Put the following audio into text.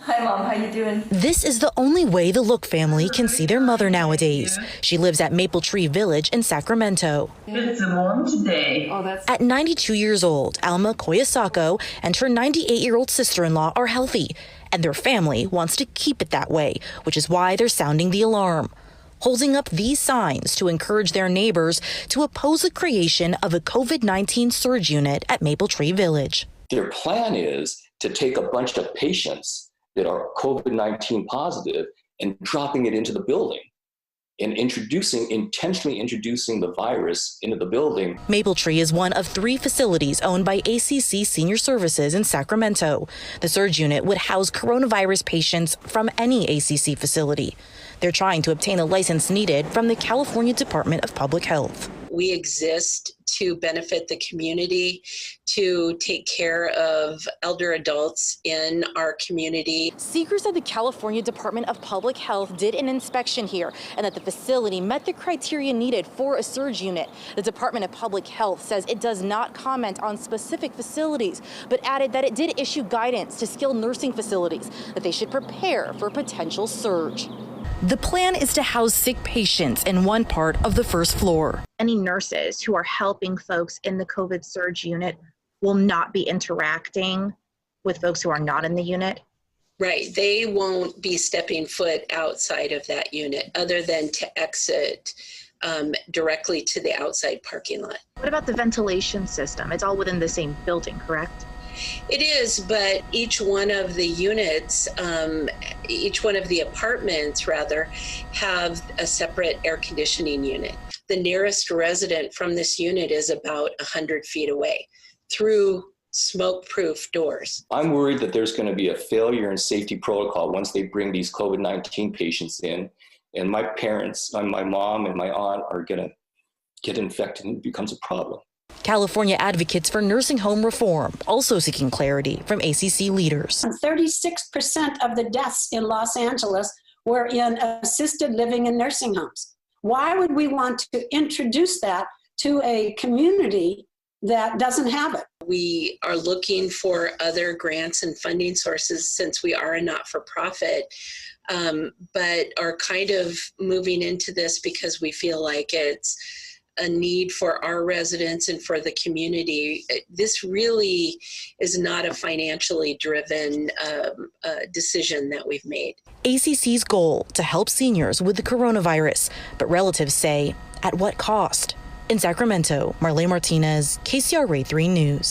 Hi, Mom. How you doing? This is the only way the Look family can see their mother nowadays. She lives at Maple Tree Village in Sacramento. It's warm today. At 92 years old, Alma Koyasako and her 98-year-old sister-in-law are healthy, and their family wants to keep it that way, which is why they're sounding the alarm, holding up these signs to encourage their neighbors to oppose the creation of a COVID-19 surge unit at Maple Tree Village. Their plan is to take a bunch of patients that are COVID-19 positive and dropping it into the building and intentionally introducing the virus into the building. Maple Tree is one of 3 facilities owned by ACC Senior Services in Sacramento. The surge unit would house coronavirus patients from any ACC facility. They're trying to obtain a license needed from the California Department of Public Health. We exist to benefit the community, to take care of elder adults in our community. Seekers of the California Department of Public Health did an inspection here, and that the facility met the criteria needed for a surge unit. The Department of Public Health says it does not comment on specific facilities, but added that it did issue guidance to skilled nursing facilities that they should prepare for a potential surge. The plan is to house sick patients in one part of the first floor. Any nurses who are helping folks in the COVID surge unit will not be interacting with folks who are not in the unit. Right. They won't be stepping foot outside of that unit other than to exit directly to the outside parking lot. What about the ventilation system? It's all within the same building, correct? It is, but each one of the units, each one of the apartments rather, have a separate air conditioning unit. The nearest resident from this unit is about 100 feet away through smoke-proof doors. I'm worried that there's going to be a failure in safety protocol once they bring these COVID-19 patients in, and my parents, my mom and my aunt are going to get infected and it becomes a problem. California advocates for nursing home reform also seeking clarity from ACC leaders. 36% of the deaths in Los Angeles were in assisted living and nursing homes. Why would we want to introduce that to a community that doesn't have it? We are looking for other grants and funding sources since we are a not-for-profit, but are kind of moving into this because we feel like it's a need for our residents and for the community. This really is not a financially driven decision that we've made. ACC's goal to help seniors with the coronavirus, but relatives say, at what cost? In Sacramento, Marlene Martinez, KCRA 3 News.